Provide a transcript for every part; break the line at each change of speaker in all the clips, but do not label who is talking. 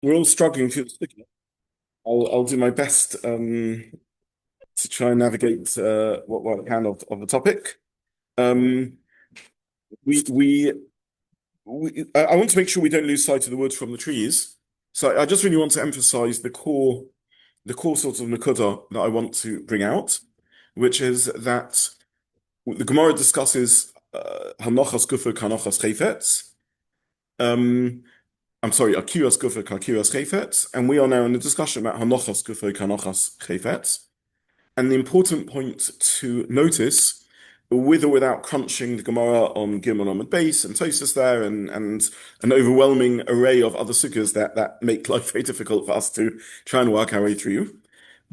We're all struggling through this. I'll do my best to try and navigate what I can of the topic. Um, we we I want to make sure we don't lose sight of the wood from the trees. So I just really want to emphasize the core sort of nakuda that I want to bring out, which is that the Gemara discusses hanochas gufo kanochas chayfetz. I'm sorry, Akiras Gufo Akiras Chayfetz, and we are now in a discussion about Hanochas Gufo Kanochas Chayfetz. And the important point to notice, with or without crunching the Gemara on Gimel Amud Beis and Tosas there, and an overwhelming array of other sukkahs that make life very difficult for us to try and work our way through.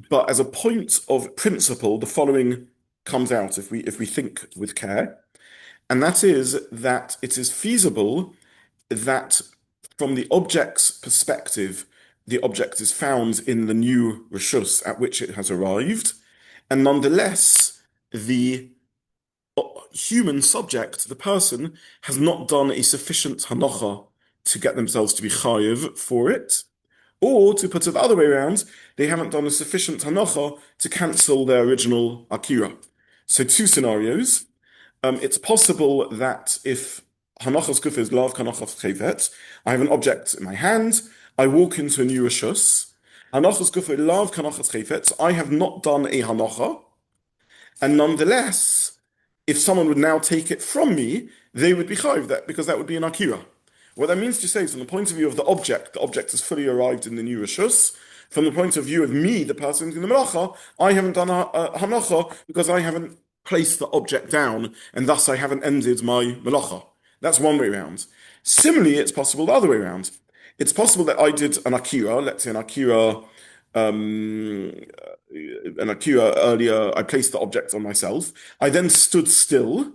But as a point of principle, the following comes out if we think with care, and that is that it is feasible that from the object's perspective, the object is found in the new reshus at which it has arrived, and nonetheless, the human subject, the person, has not done a sufficient hanocha to get themselves to be chayiv for it, or to put it the other way around, they haven't done a sufficient hanocha to cancel their original akira. So two scenarios. It's possible that if Hanachas Gufo is lav kanachas chevet, I have an object in my hand, I walk into a new reshus. Hanachas Gufo lav kanachas chevet, I have not done a hanacha, and nonetheless, if someone would now take it from me, they would be chayiv that because that would be an akira. What that means to say is, from the point of view of the object has fully arrived in the new reshus. From the point of view of me, the person in the melacha, I haven't done a hanacha because I haven't placed the object down, and thus I haven't ended my melacha. That's one way around. Similarly, it's possible the other way around. It's possible that I did an akira, let's say an akira earlier, I placed the object on myself. I then stood still,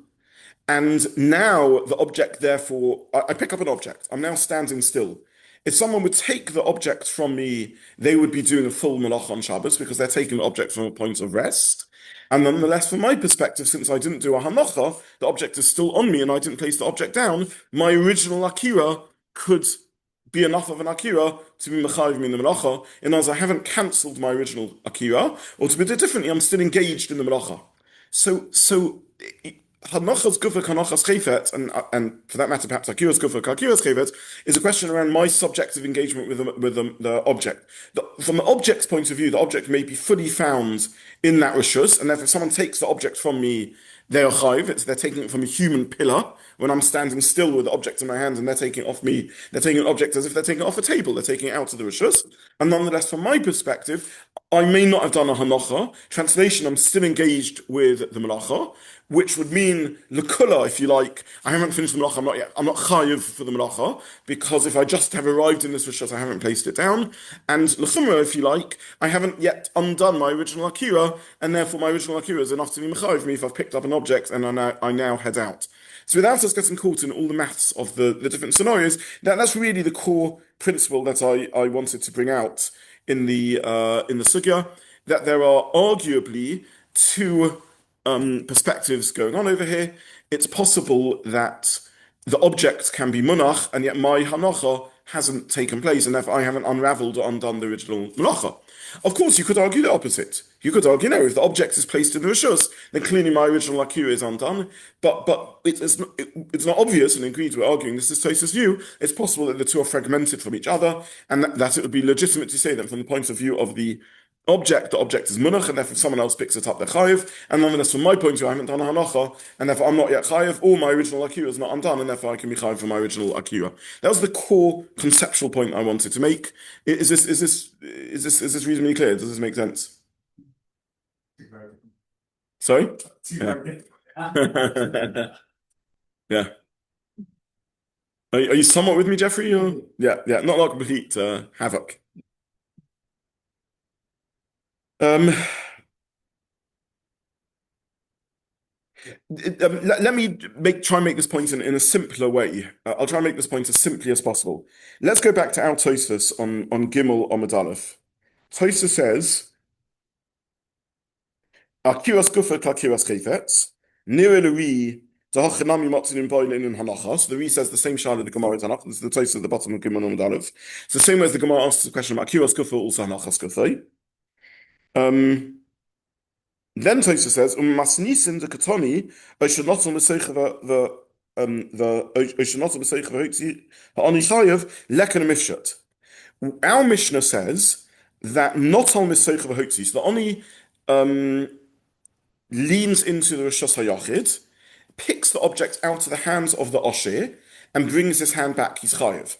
and now the object, therefore, I pick up an object. I'm now standing still. If someone would take the object from me, they would be doing a full melachot on Shabbos because they're taking the object from a point of rest. And nonetheless, from my perspective, since I didn't do a hanacha, the object is still on me and I didn't place the object down, my original akira could be enough of an akira to be mechayiv me in the melacha, in as I haven't cancelled my original akira, or to put it differently, I'm still engaged in the melacha. So Hanachas Gufo Kanachas Chayfetz, and for that matter, perhaps Akiras Gufo Akiras Chayfetz, is a question around my subjective engagement with the object. From the object's point of view, the object may be fully found in that reshus, and therefore, if someone takes the object from me, they are chayiv. They're taking it from a human pillar when I'm standing still with the object in my hand, and they're taking it off me. They're taking an object as if they're taking it off a table. They're taking it out of the reshus, and nonetheless, from my perspective, I may not have done a hanacha. Translation: I'm still engaged with the melacha, which would mean lekula, if you like. I haven't finished the melacha. I'm not chayiv for the melacha because if I just have arrived in this reshus, I haven't placed it down. And lechumra, if you like, I haven't yet undone my original akira, and therefore my original akira is enough to be mechayiv me if I've picked up an object and I now head out. So without us getting caught in all the maths of the different scenarios, that's really the core principle that I wanted to bring out in the sugya, that there are arguably two perspectives going on over here. It's possible that the object can be munach, and yet my hanacha hasn't taken place, and therefore I haven't unraveled or undone the original melacha. Of course, you could argue the opposite. You could argue, no, if the object is placed in the reshus, then clearly my original akira is undone. But it's not obvious, and indeed we're arguing this is Tosas' view. It's possible that the two are fragmented from each other, and that it would be legitimate to say that from the point of view of the object is munach, and therefore if someone else picks it up, they're chayiv. And nonetheless, from my point of view, I haven't done a hanacha, and therefore I'm not yet chayiv, or my original akira is not undone, and therefore I can be chayiv for my original akira. That was the core conceptual point I wanted to make. Is this reasonably clear? Does this make sense? Sorry? Yeah. Yeah. Are you somewhat with me, Jeffrey? Or? Yeah, not like complete havoc. Let me try and make this point in a simpler way. I'll try and make this point as simply as possible. Let's go back to our Tosfos on Gimel Amud Aleph. Tosfos says, Akiras Gufo Akiras Chayfetz, Nira Louise So the Ri says the same shayla the Gemara is Hanach. This is the Tosfos at the bottom of Gimel Amud Aleph. It's the same way as the Gemara asks the question about Akiras Gufo, also Hanachas Gufo. Then Tosfos says, Masnisin the Katoni, Oshanotzal Meseicha the Oshanotzal Meseicha Hotzi Ha'ani Chayev Lekan Mifshat. Our Mishnah says that not al Meseicha Hotzi, so the Oni leans into the Rishos HaYachid, picks the object out of the hands of the Osher, and brings his hand back. He's chayev.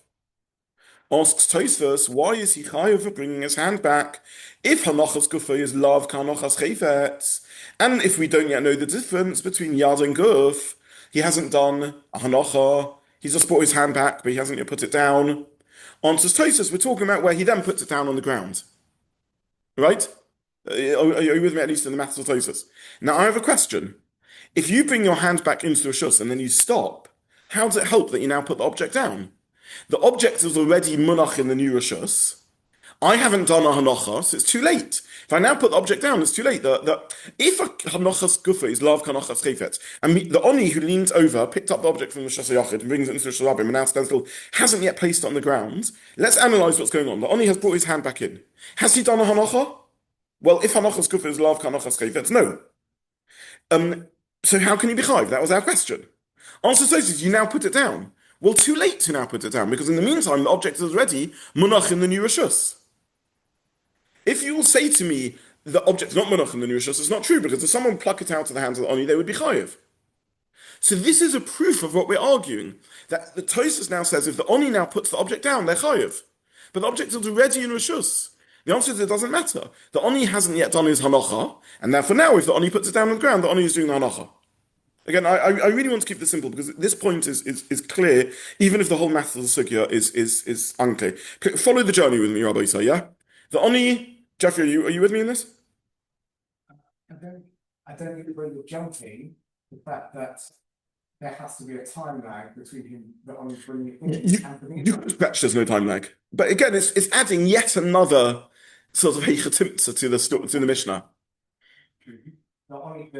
Asks Tosfos, why is he chayev for bringing his hand back? If hanachas gufo is lav kanachas chayfetz, and if we don't yet know the difference between yad and guf, he hasn't done a hanacha, he's just brought his hand back, but he hasn't yet put it down. Answers Tosfos, we're talking about where he then puts it down on the ground. Right? Are you with me at least in the maths of Tosfos? Now I have a question. If you bring your hand back into the rishus and then you stop, how does it help that you now put the object down? The object is already munach in the new rishus. I haven't done a hanacha, so it's too late. If I now put the object down, it's too late. If a hanachas gufa is lav kanachas chayfetz, and the oni who leans over, picked up the object from the Rishos HaYachid and brings it into the Rishos HaRabim and now stands still, hasn't yet placed it on the ground, let's analyze what's going on. The oni has brought his hand back in. Has he done a hanacha? Well, if hanachas gufa is lav kanachas chayfetz, no. So how can he be chayiv? That was our question. Answer says, you now put it down. Well, too late to now put it down, because in the meantime, the object is already munach in the new rishus. If you will say to me, the object is not munach in the new rishus, it's not true, because if someone pluck it out of the hands of the oni, they would be chayiv. So this is a proof of what we're arguing, that the Tosfos now says, if the oni now puts the object down, they're chayiv. But the object is already in rishus. The answer is it doesn't matter. The oni hasn't yet done his hanacha, and therefore now if the oni puts it down on the ground, the oni is doing the hanacha. Again, I really want to keep this simple because this point is clear, even if the whole math of the sugya is unclear. Follow the journey with me, Rabbi Isa, yeah? The oni, Jeffrey, are you with me in this?
I don't agree with jumping, the fact that there has to be a time lag between him, the oni bringing it in and bringing it
You could scratch there's no time lag. But again, it's adding yet another sort of heichatimtza to the Mishnah.
The oni,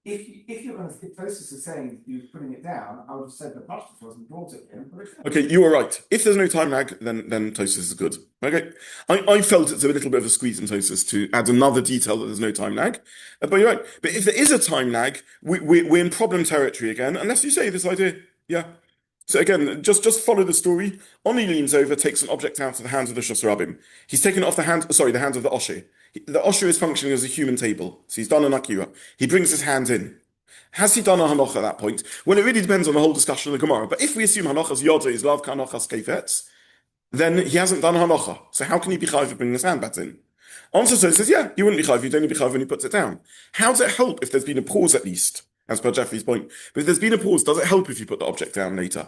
if you're going to, if Tosfos is saying he was putting it down, I would have said the pashtus wasn't brought it in.
Okay, you are right. If there's no time lag, then Tosfos is good. Okay, I felt it's a little bit of a squeeze in Tosfos to add another detail that there's no time lag. But you're right. But if there is a time lag, we're in problem territory again, unless you say this idea. Yeah. So again, just follow the story. Oni leans over, takes an object out of the hands of the Rishos HaRabim. He's taken it off the hands of the Osher. The Osher is functioning as a human table. So he's done an Akira. He brings his hands in. Has he done a Hanocha at that point? Well, it really depends on the whole discussion of the Gemara. But if we assume Hanocha's Yoda is Lav Kanachas Keifetz, then he hasn't done Hanocha. So how can he be chayiv for bringing his hand back in? Answer says, yeah, you wouldn't be chayiv. You'd only be chayiv when he puts it down. How does it help if there's been a pause at least? As per Jeffrey's point. But if there's been a pause, does it help if you put the object down later?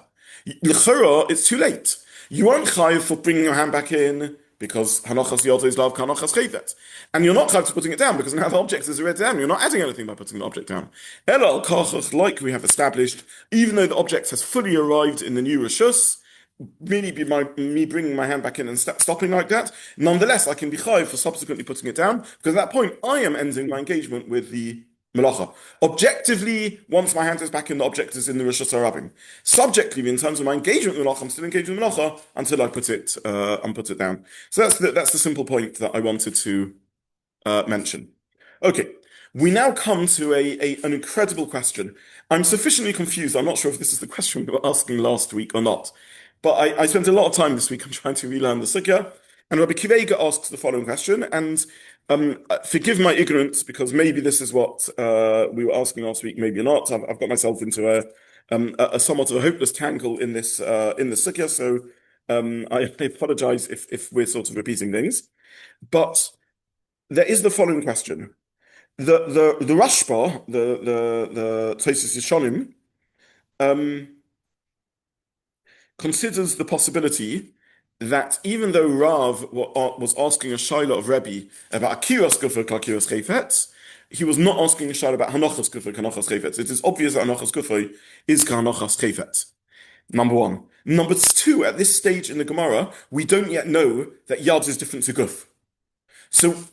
L'chora, it's too late. You aren't chayiv for bringing your hand back in because Hanochas Yoda is Lav Kanachas Keifetz. And you're not chayiv for putting it down because now the object is already down. You're not adding anything by putting the object down. Ela al-kachach, like we have established, even though the object has fully arrived in the new rishus, me bringing my hand back in and stopping like that, nonetheless, I can be chayiv for subsequently putting it down because at that point, I am ending my engagement with the melacha. Objectively, once my hand is back in, the object is in the Rishos HaRabim. Subjectively, in terms of my engagement with melacha, I'm still engaged with melacha until I put it down. So that's the simple point that I wanted to mention. Okay, we now come to an incredible question. I'm sufficiently confused. I'm not sure if this is the question we were asking last week or not, but I spent a lot of time this week on trying to relearn the sugya. And Rabbi Kivega asks the following question, and forgive my ignorance because maybe this is what we were asking last week, maybe not. I've got myself into a somewhat of a hopeless tangle in this sugya, so I apologize if we're sort of repeating things. But there is the following question: the Rashba, the Tosfos Yeshonim, considers the possibility that even though Rav was asking a shaila of Rebbe about Akiras Gufo Akiras Chayfetz, he was not asking a shaila about Hanachas Gufo Hanachas Chayfetz. It is obvious that Hanachas Gufo is Hanachas Chayfetz. Number one. Number two, at this stage in the Gemara, we don't yet know that Yad is different to Guf. So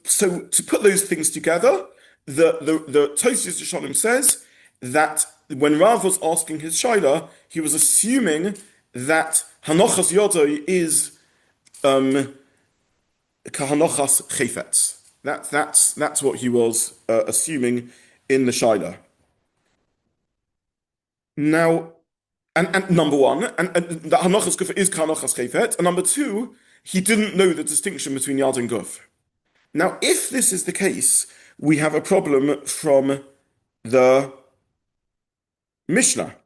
to put those things together, the Tosfos Yeshonim says, that when Rav was asking his shaila, he was assuming that hanochas yodoi is kahanochas chayfetz. That's what he was assuming in the shaila. Now, and number one, and that hanochas guf is kahanochas chayfetz, and number two, he didn't know the distinction between yad and guf. Now, if this is the case, we have a problem from the Mishnah.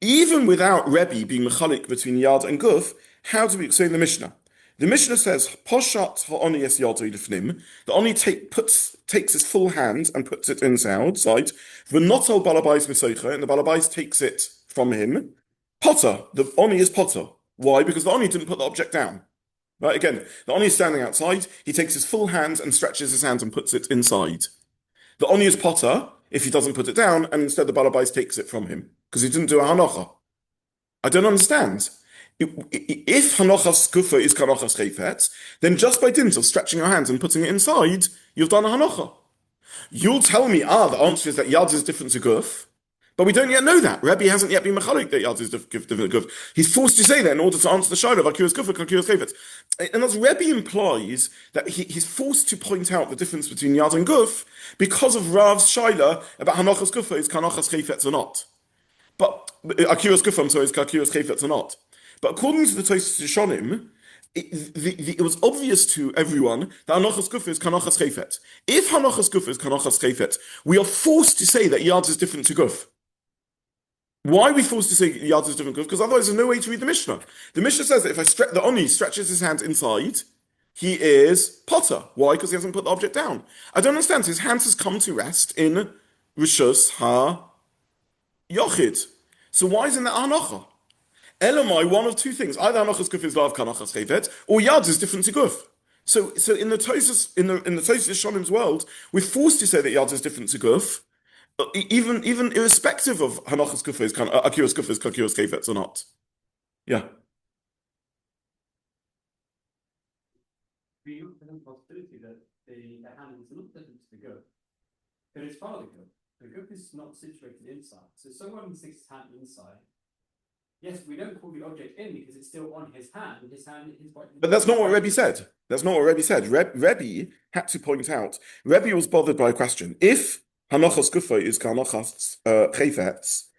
Even without Rebbe being mechalik between yad and guf, how do we explain the Mishnah? The Mishnah says, "Poshat ha'oni es yadoi lifnim." The oni takes his full hand and puts it inside. V'notal balabais misoicha, and the balabais takes it from him. Potter, the oni is potter. Why? Because the oni didn't put the object down. Right? Again, the oni is standing outside. He takes his full hand and stretches his hand and puts it inside. The oni is potter if he doesn't put it down, and instead the balabais takes it from him because he didn't do a hanocha. I don't understand. If hanochas gufo is kanochas chayfetz, then just by dint of stretching your hands and putting it inside, you've done a hanocha. You'll tell me, the answer is that yad is different to guf, but we don't yet know that. Rebbe hasn't yet been mechalik that yad is different to guf. He's forced to say that in order to answer the shaila of akiras gufo, akiras chayfetz. And as Rebbe implies that he's forced to point out the difference between yad and guf because of Rav's shaila about hanochas gufo is kanochas chayfetz or not. But akiras gufo, I'm sorry, is akiras chayfetz or not. But according to the Tosfos Rishonim, it was obvious to everyone that hanochas gufo is kanochas chayfetz. If hanochas gufo is kanochas chayfetz, we are forced to say that yad is different to guf. Why are we forced to say yad is different to guf? Because otherwise there's no way to read the Mishnah. The Mishnah says that if the oni stretches his hand inside, he is potter. Why? Because he hasn't put the object down. I don't understand. His hands has come to rest in rishus ha yochid. So why isn't that hanocha? Elamai, one of two things: either hanochas guf is lav kanachas chayfetz, or yad is different to guf. So in the Tosfos Shonim's world, we're forced to say that yad is different to guf, even irrespective of hanochas guf is akiras guf is akiras chayfetz or not. Yeah.
We look at the possibility that the hand is not different to the guf, but it's part of the guf. The guf is not situated inside, so someone sticks his hand inside. Yes, we don't call the object in because it's still on his hand. His hand is.
But that's not what Rebbe said. That's not what Rebbe said. Rebbe had to point out. Rebbe was bothered by a question. If hanochas gufo is kanochas chayfetz.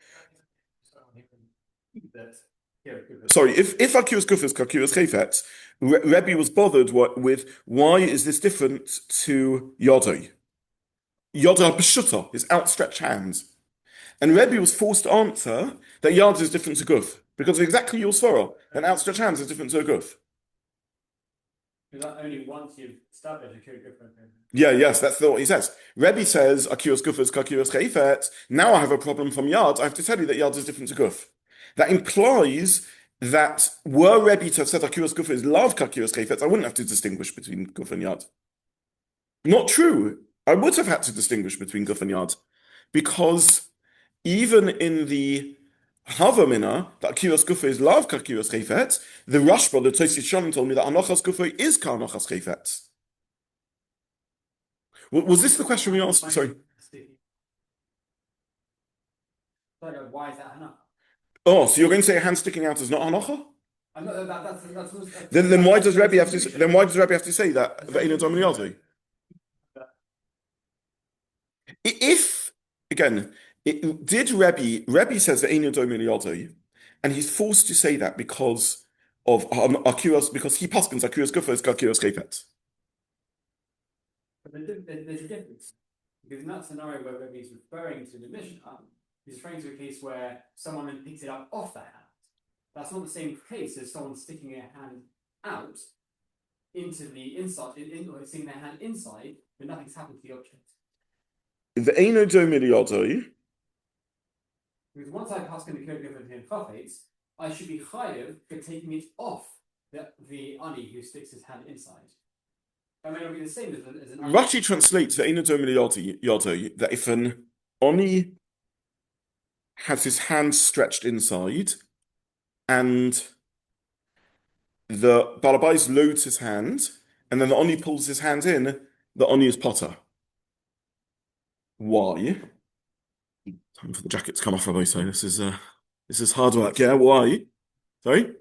Sorry, if akiras gufo is akiras chayfetz, Rebbe was bothered with why is this different to yodoi? Yodoi b'shuta, his outstretched hands. And Rebbe was forced to answer that yad is different to guf because of exactly your svara. An outstretched hands is different to a guf.
Because only once you've established a guf.
Yes, that's what he says. Rebbe says akiras guf is akiras chayfetz. Now I have a problem from yad. I have to tell you that yad is different to guf. That implies that were Rebbe to have said akiras guf is lav akiras chayfetz, I wouldn't have to distinguish between guf and yad. Not true. I would have had to distinguish between guf and yad because even in the Havamina, that akiras gufo is lav akiras chayfetz, the Rashba, the Tosfos Rishonim told me that hanochas gufo is kanochas chayfetz. Was this the question we asked? Sorry.
Why is that enough?
Oh, so you're going to say a hand sticking out is not hanocha? Then why does Rebbe have to? Then why does Rebbe have to say that? If again. Did Rebbe says that Einu Domini Yodoi, and he's forced to say that because of Akiras, because he paskins Akiras Gufo is Akiras Chayfetz.
But there's a difference. Because in that scenario where Rebbe is referring to the Mishnah, he's referring to a case where someone then picks it up off the hand. That's not the same case as someone sticking their hand out into the inside, or sticking their hand inside, but nothing's happened to the object.
The Einu Domini Yodoi.
Because once I pass in the code given him chafetz, I should be chayev for taking it off the ani who sticks his hand inside. That may not be the same as an ani.
Rashi translates the Einu Domini Yodoi that if an ani has his hand stretched inside and the balabais loads his hand and then the ani pulls his hand in, the ani is potter. Why? Time for the jacket to come off, Rabbi. So this is hard work. Yeah, why? Sorry?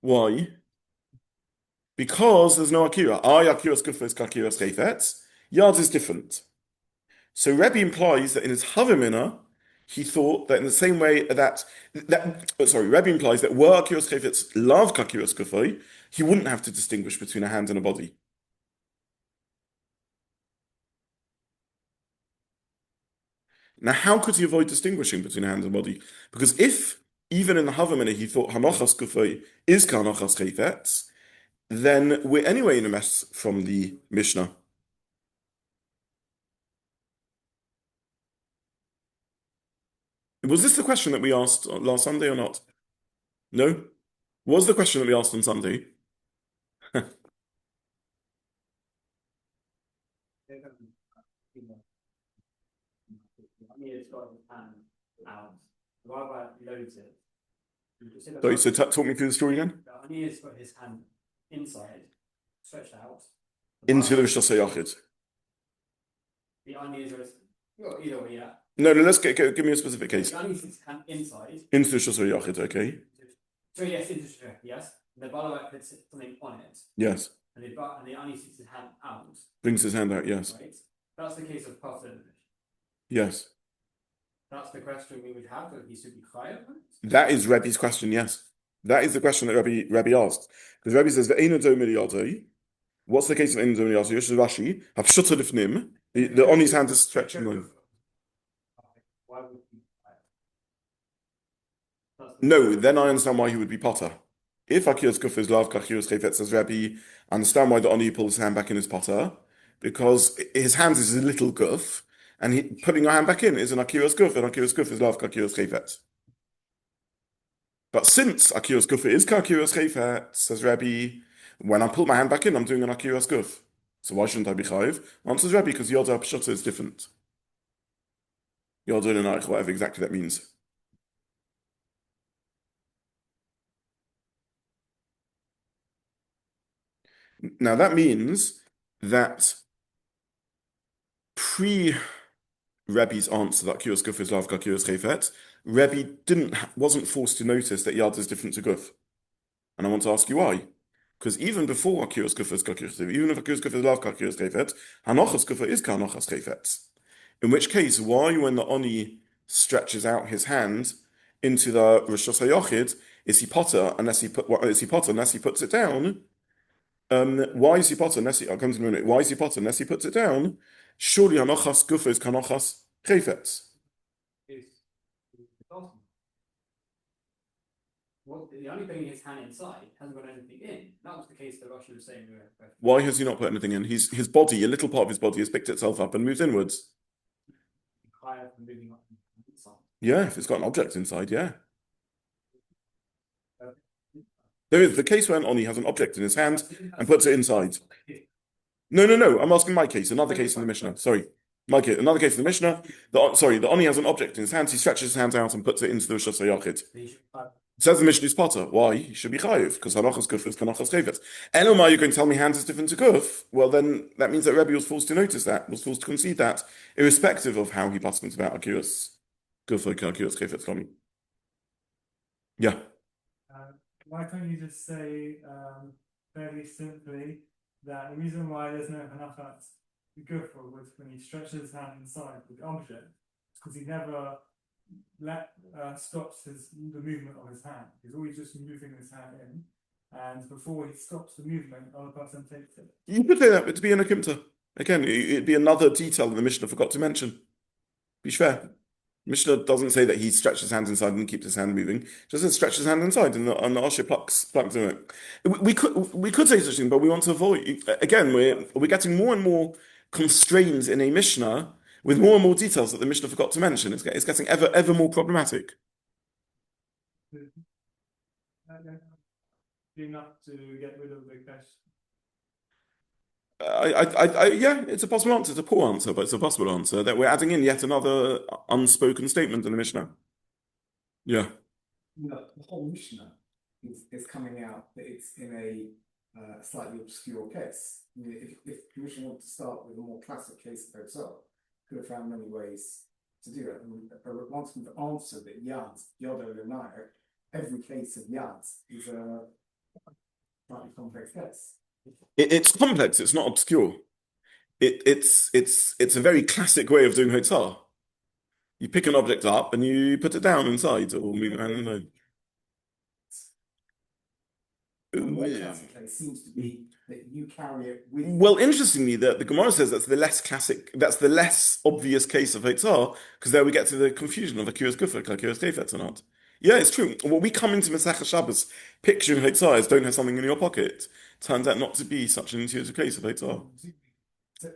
Why? Because there's no Akira. Akiras Gufo is Akiras Chayfetz. Yards is different. So Rebbe implies that in his Havamina, he thought that in the same way Rebbe implies that were Akiras Chayfetz love Akiras Gufo, he wouldn't have to distinguish between a hand and a body. Now, how could he avoid distinguishing between a hand and a body? Because if, even in the Havamina, he thought Hanochas Gufo is Kanochas Chayfetz, then we're anyway in a mess from the Mishnah. Was this the question that we asked last Sunday or not? No? Was the question that we asked on Sunday? Sorry, so talk me through the story again.
Ani's got his hand inside, stretched out.
Into the Rosh Hashanah.
The Ani's either way, yeah.
No, let's give me a specific case.
The Ani's his hand inside.
Into the Rosh Hashanah, okay.
So yes, into the Rosh, yes. The Balawak puts something on it.
Yes.
And the Ani sticks his hand out.
Brings his hand out, yes.
Right. That's the case of Pastor.
Yes.
That's the question we would have, that he should be chayav.
That is Rebbe's question, yes. That is the question that Rebbe asked. Because Rebbe says, what's the case of Eino Domiliyadai? Yosh Rashi, Hapshuta Lifnim, the Oni's hand is stretching on.
Why would he chayav?
No, then I understand why he would be potter. If Akiras Gufo is lav Akiras Chayfetz, says Rebbe, I understand why the Oni pulls his hand back in his potter, because his hands is a little guf, and putting your hand back in is an Akiras Guf, and Akiras Guf is lav Akiras Chayfetz. But since Akiras Guf is Akiras Chayfetz, says Rebbe, when I pull my hand back in, I'm doing an Akiras Guf. So why shouldn't I be chayiv? Answers Rebbe, because Yoda Pshutta is different. Yoda and Eich, whatever exactly that means. Now that means that pre-Rebbe's answer that Akiras Guf is lav Akiras Chayfetz, Rebbe wasn't forced to notice that Yad is different to Guf. And I want to ask you why. Because even before Akiras Guf is Akiras Chayfetz, even if Akiras Guf is lav Akiras Chayfetz, Hanochas Guf is Kanochas Chayfetz. In which case, why, when the Oni stretches out his hand into the Rosh Hashanah, is he potter unless he puts it down? Why is he potter unless I'll come to in a minute. Why is he potter unless he puts it down? Surely Hanochas Guf is Kanochas Chayfetz.
Well, the only thing his hand inside hasn't got anything in. That was the case that Rashi was saying.
Why has he not put anything in? His body, a little part of his body, has picked itself up and moved inwards.
Moving up inside.
Yeah, if it's got an object inside, yeah. There is the case where an Oni has an object in his hand and puts it inside. No. I'm asking my case, another case in the Mishnah. Sorry. My case, another case in the Mishnah. The Oni has an object in his hands, he stretches his hands out and puts it into the Rosh Hashanah. It says the Mishnah is potter. Why? He should be chayiv, because Hanochas Guf is Kanochas Chayfetz. Elomar, you're going to tell me hands is different to Guf? Well, then that means that Rebbe was forced to notice that, was forced to concede that, irrespective of how he paskins about Akiras Guf or Akiras Chayfetz coming. Yeah.
Why can't you just say fairly simply that the reason why there's no Hanachat Gufo was when he stretches his hand inside with the object, because he never stops the movement of his hand. He's always just moving his hand in, and before he stops the movement, the other person takes it.
You could say that, but to be an Akimta. Again, it'd be another detail that the Mishnah forgot to mention. Be fair. Mishnah doesn't say that he stretches his hands inside and keeps his hand moving. Just says stretch his hand inside and the Asher plucks in it. We could say such a thing, but we want to avoid. Again, we're getting more and more constrained in a Mishnah with more and more details that the Mishnah forgot to mention. It's getting ever more problematic.
Enough to get rid of the question.
Yeah, it's a possible answer. It's a poor answer, but it's a possible answer that we're adding in yet another unspoken statement in the Mishnah. Yeah.
The whole Mishnah is coming out that it's in a slightly obscure case. If the Mishnah wanted to start with a more classic case of Hotzaah, could have found many ways to do it. But once we've answered that Yad, Yodo, and Nair, every case of Yad is a slightly complex case.
It's complex. It's not obscure. It's a very classic way of doing Hotzaah. You pick an object up and you put it down inside or move it around inside.
One classic case seems to be that you carry it with you.
Well, interestingly, the Gemara says that's the less classic, that's the less obvious case of Hotzaah, because there we get to the confusion of Akiras Gufo, Akiras Kefetz or not. Yeah, it's true. Well, we come into Masechet Shabbat picturing Hotzaah as don't have something in your pocket. Turns out not to be such an intuitive case of Hotzaah.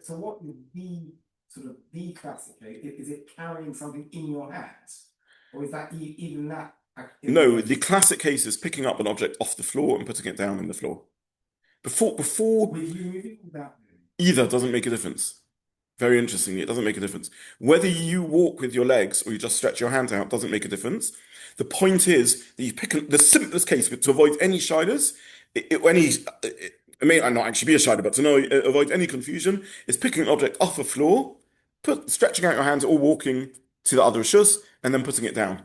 So what would be sort of the classic case? Is it carrying something in your hands? Or is that even that?
No, the classic case is picking up an object off the floor and putting it down in the floor. Before
With you moving without moving?
either doesn't make a difference. Very interestingly, it doesn't make a difference. Whether you walk with your legs or you just stretch your hands out doesn't make a difference. The point is that you pick the simplest case to avoid any shidas, it may not actually be a shida, but to avoid any confusion, is picking an object off the floor, stretching out your hands or walking to the other rishus, and then putting it down.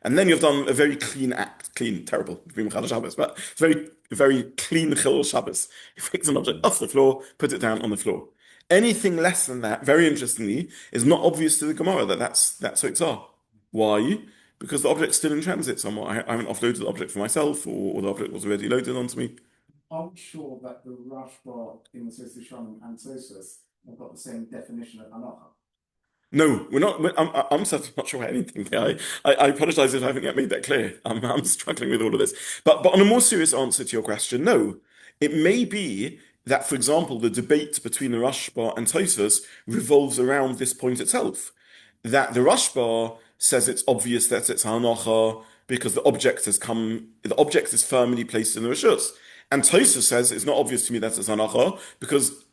And then you've done a very clean act. Clean, terrible, but very, very clean Chil Shabbos. You pick an object off the floor, put it down on the floor. Anything less than that, very interestingly, is not obvious to the Gemara that's Hotzaah. Why? Because the object's still in transit somewhere. I haven't offloaded the object for myself, or the object was already loaded onto me.
I'm sure that the Rashba in the Masechet Shabbat and Tosfos have got the same definition of Halacha.
No, we're not. I'm certainly not sure anything. I apologize if I haven't yet made that clear. I'm struggling with all of this. But on a more serious answer to your question, no. It may be that, for example, the debate between the Rashba and Tosfos revolves around this point itself. That the Rashba says it's obvious that it's hanacha because the object is firmly placed in the rishus. And Tosfos says it's not obvious to me that it's hanacha because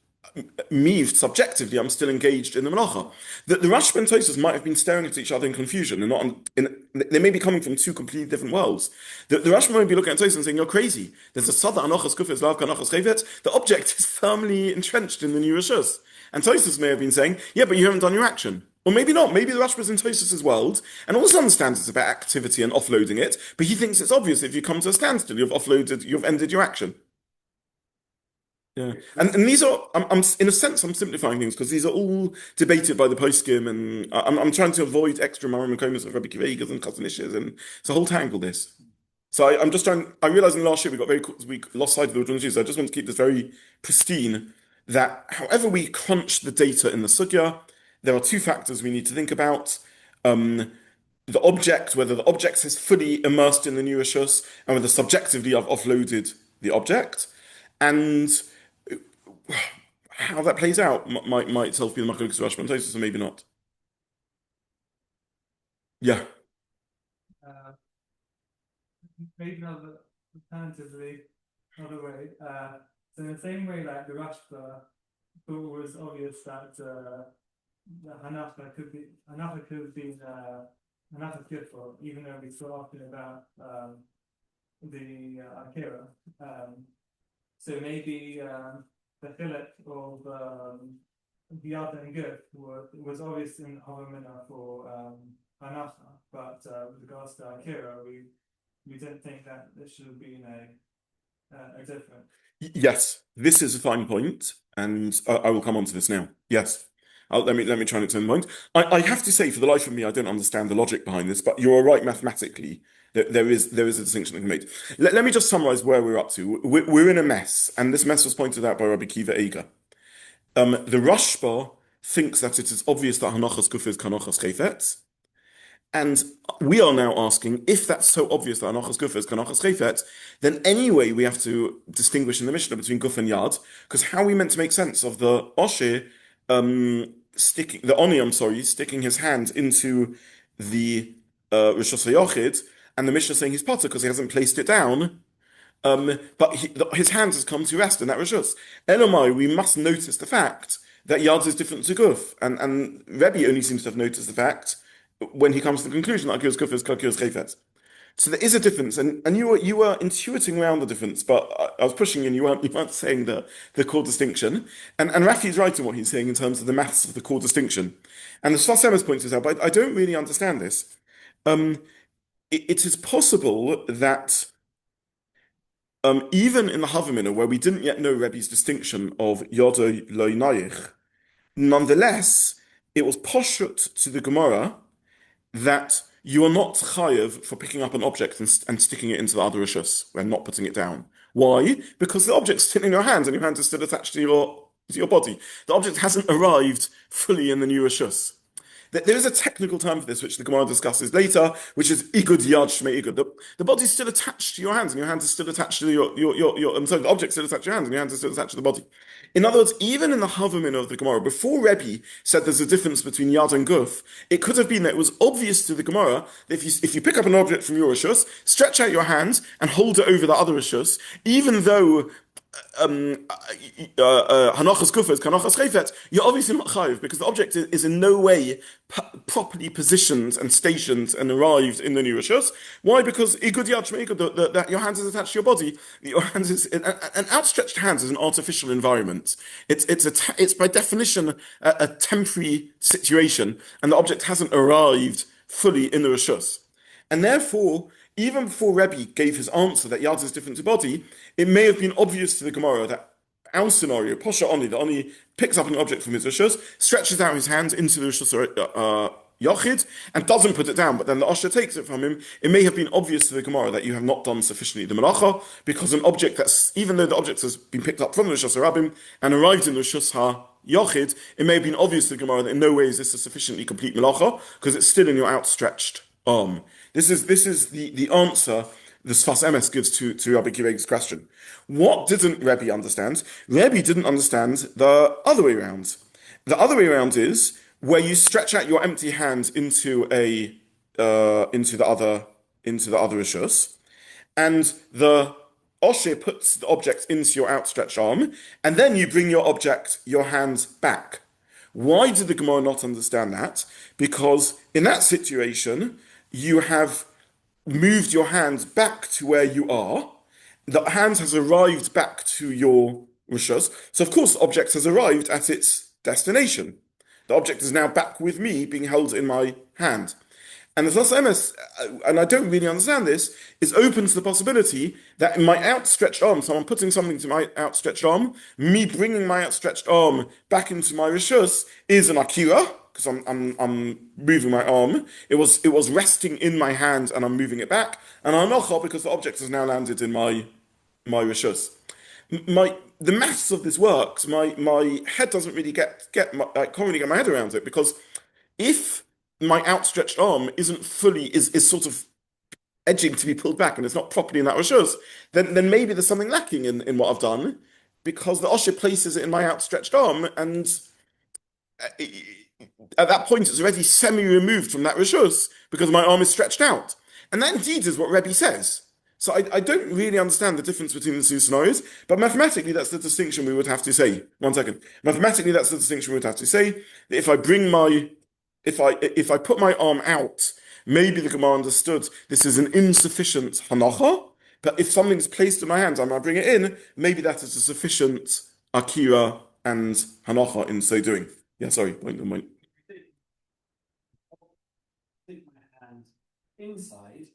me, subjectively, I'm still engaged in the melacha. The Rashba and Tosfos might have been staring at each other in confusion, and they may be coming from two completely different worlds. The Rashba might be looking at Tosfos and saying, "You're crazy. There's a sada anachas kufis lav kanachas chevet. The object is firmly entrenched in the new rishus." And Tosfos may have been saying, "Yeah, but you haven't done your action." Or maybe not. Maybe the Rashba's in Tosfos' world and also understands it's about activity and offloading it, but he thinks it's obvious if you come to a standstill, you've ended your action. Yeah, and these are, I'm in a sense, I'm simplifying things because these are all debated by the poskim, and I'm trying to avoid extra marim and komas of Rabbi Kivegas and Kazanishes, and it's a whole tangle this. So I'm just trying. I realized in the last year we lost sight of the original. So I just want to keep this very pristine. That however we crunch the data in the sugya, there are two factors we need to think about. The object, whether the object is fully immersed in the new rishus, and whether subjectively I've offloaded the object, and how that plays out might itself be the machlokes of Rashba and Tosfos, or maybe not. Yeah.
Maybe alternatively, another way. So in the same way, like the Rashba thought it was obvious that the Hanacha could be Hanacha Gufo, even though we still talking about the Akira. So maybe the chilek of Yad and Guf was obvious in Havamina for Hanacha, but with regards to Akira, we didn't think that there should have been a difference.
Yes, this is a fine point, and I will come on to this now. Yes. Let me try and explain the point. I have to say, for the life of me, I don't understand the logic behind this, but you're right mathematically. There is a distinction that can be made. Let me just summarize where we're up to. We're in a mess, and this mess was pointed out by Rabbi Kiva Eiger. The Rashba thinks that it is obvious that Hanachas Gufo is Kanachas Chayfetz, and we are now asking, if that's so obvious that Hanachas Gufo is Kanachas Chayfetz, then anyway we have to distinguish in the Mishnah between Guf and Yad, because how are we meant to make sense of the Osher sticking his hand into the Rishos HaYochid, and the Mishnah saying he's potter because he hasn't placed it down, but his hands has come to rest in that Rishos. Elamai, we must notice the fact that Yad is different to Guf, and Rebbe only seems to have noticed the fact when he comes to the conclusion that Akiras Guf is Akiras Chayfetz. So there is a difference, and you were intuiting around the difference, but I was pushing you, and you weren't saying the core distinction. And Rafi is right in what he's saying in terms of the maths of the core distinction. And the Sfas Emes points this out, but I don't really understand this. It is possible that even in the Havamina, where we didn't yet know Rebbe's distinction of Yodo Lo Nayich, nonetheless, it was poshut to the Gemara that you are not chayev for picking up an object and sticking it into the other rishus and not putting it down. Why? Because the object's still in your hands and your hands are still attached to your body. The object hasn't arrived fully in the new rishus. There is a technical term for this, which the Gemara discusses later, which is igud yad shmei igud. The body's still attached to your hands, and your hands are still attached to your and so the object's still attached to your hands, and your hands are still attached to the body. In other words, even in the Havamin of the Gemara, before Rebbe said there's a difference between yad and guf, it could have been that it was obvious to the Gemara that if you pick up an object from your rishus, stretch out your hands and hold it over the other rishus, even though Hanachas Gufo is Kanachas Chayfet, you're obviously not chayiv because the object is in no way properly positioned and stationed and arrived in the new rishus. Why? Because igud yad shmei igud, that your hands is attached to your body. Your hands is an outstretched hands is an artificial environment. It's by definition a temporary situation, and the object hasn't arrived fully in the rishus, and therefore, even before Rebbe gave his answer that yad is different to body, it may have been obvious to the Gemara that our scenario, Posha Oni, the Oni picks up an object from his rishus, stretches out his hands into the rishus Yochid, and doesn't put it down, but then the Osher takes it from him. It may have been obvious to the Gemara that you have not done sufficiently the melacha, because an object that's, even though the object has been picked up from the rishus Rabbim and arrived in the rishus Yochid, it may have been obvious to the Gemara that in no way is this a sufficiently complete melacha, because it's still in your outstretched arm. This is the answer the Sfas Emes gives to Rabbi Kive's question. What didn't Rebbe understand? Rebbe didn't understand the other way around. The other way around is where you stretch out your empty hand into the other rishus, and the Osher puts the object into your outstretched arm, and then you bring your hands back. Why did the Gemara not understand that? Because in that situation, you have moved your hands back to where you are. The hands has arrived back to your rishus. So of course the object has arrived at its destination. The object is now back with me, being held in my hand. And the Sfas Emes, and I don't really understand this, is open to the possibility that in my outstretched arm, someone putting something to my outstretched arm, me bringing my outstretched arm back into my rishus is an akira, because I'm moving my arm. It was resting in my hand and I'm moving it back. And anocha, because the object has now landed in my rishus. The maths of this works. My head doesn't really I can't really get my head around it, because if my outstretched arm isn't fully is sort of edging to be pulled back and it's not properly in that rishus, then maybe there's something lacking in what I've done, because the Osher places it in my outstretched arm, and at that point it's already semi-removed from that rishus because my arm is stretched out. And that indeed is what Rebbe says. So I don't really understand the difference between the two scenarios, but mathematically that's the distinction we would have to say. One second. Mathematically that's the distinction we would have to say, that if I put my arm out, maybe the Gemara understood this is an insufficient hanacha, but if something's placed in my hands and I bring it in, maybe that is a sufficient akira and hanacha in so doing. Yeah, sorry, point.
Stick my hand inside,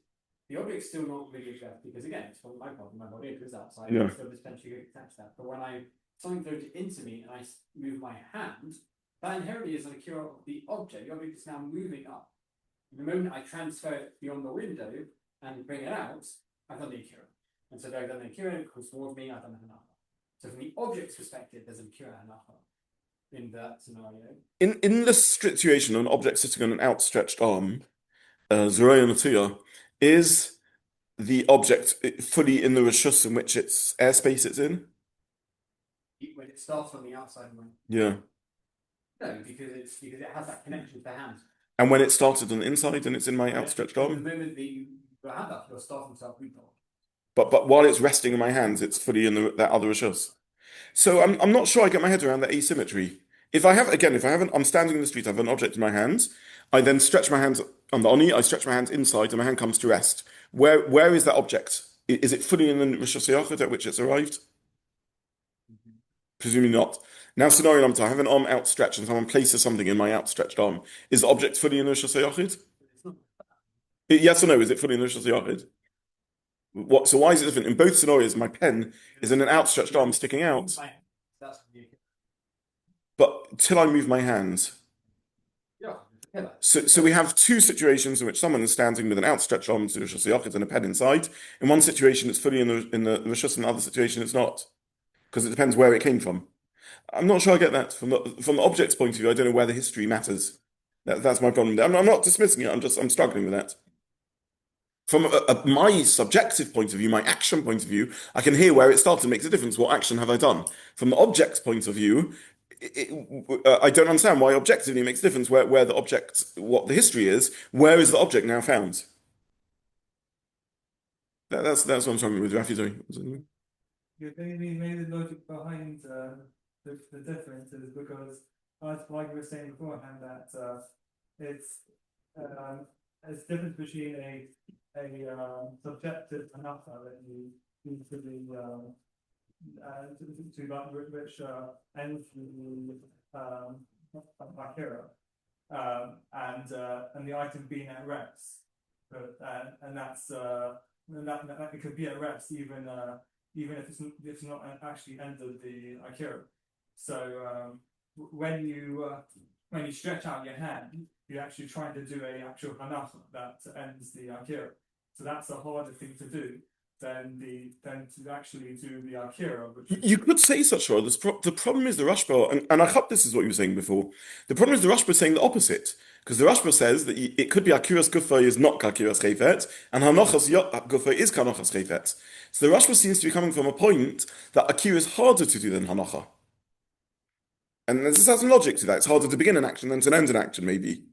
the object's still not really addressed, because again, it's from my body, it goes outside,
Yeah.
so this potentially attach that. But when something goes into me and I move my hand, that inherently is an akira of the object. The object is now moving up. The moment I transfer it beyond the window and bring it out, I've done the akira. And so I've done the akira, it comes towards me, I've done the hanacha. So from the object's perspective, there's an akira hanacha in that scenario.
In the situation, an object sitting on an outstretched arm, Zeroya Natuya, is the object fully in the rishus in which its airspace it's in?
When it starts on the outside,
Yeah.
no, because it has that connection to the hand.
And when it started on the inside and it's in my outstretched
The
arm?
moment that you hand up, you're starting to rebuild.
But while it's resting in my hands, it's fully in that other rishus. So I'm not sure I get my head around that asymmetry. I'm standing in the street, I have an object in my hands, I then stretch my hands on the Oni, I stretch my hands inside and my hand comes to rest. Where is that object? Is it fully in the Rishos HaYachid at which it's arrived? Presumably not. Now, scenario number two, I have an arm outstretched and someone places something in my outstretched arm. Is the object fully in the Rishos HaYachid? Yes or no? Is it fully in the Rishos HaYachid? What? So why is it different? In both scenarios, my pen is in an outstretched arm sticking out, but till I move my hands. So we have two situations in which someone is standing with an outstretched arm to the Rishos HaYachid and a pen inside. In one situation, it's fully in the Rishos, in the other situation, it's not, because it depends where it came from. I'm not sure I get that from the object's point of view. I don't know where the history matters. That's my problem. I'm not dismissing it. I'm struggling with that. From my subjective point of view, my action point of view, I can hear where it started makes a difference. What action have I done? From the object's point of view, I don't understand why objectively it makes a difference where the object, what the history is. Where is the object now found? That's what I'm struggling with. Rafi,
You maybe made the logic behind the difference is because, like we were saying beforehand, that it's difference between a subjective halacha that you need to be to like which ends the Akira and the item being at rest, but and that's that it could be at rest even if it's not actually entered the Akira. So when you stretch out your hand, you're actually trying to do a actual hanacha that ends the Akira. So that's a harder thing to do than to actually do the Akira.
You could say such a the problem is the Rashba, and I hope this is what you were saying before. The problem is the Rashba is saying the opposite. Because the Rashba says that it could be Akiras Gufo is not Akiras Chayfet, and Hanachas Gufo is Hanachas Chayfet. So the Rashba seems to be coming from a point that Akira is harder to do than Hanacha. And this has some logic to that. It's harder to begin an action than to end an action, maybe.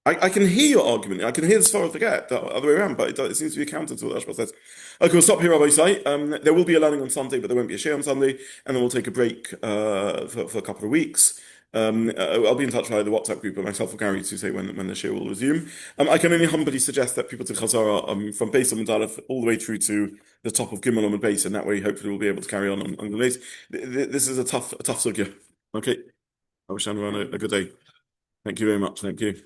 I can hear your argument. I can hear the Svar of the Get, the other way around, but it seems to be counter to what Rashba says. Okay, we'll stop here, Rabbi Say. There will be a learning on Sunday, but there won't be a Shiur on Sunday, and then we'll take a break for a couple of weeks. I'll be in touch via the WhatsApp group, but myself will Gary to say when the Shiur will resume. I can only humbly suggest that people to Chazara from Beis Amud Aleph all the way through to the top of Gimel Amud Beis, and that way hopefully we'll be able to carry on the days. This is a tough sugya. Okay, I wish everyone a good day. Thank you very much. Thank you.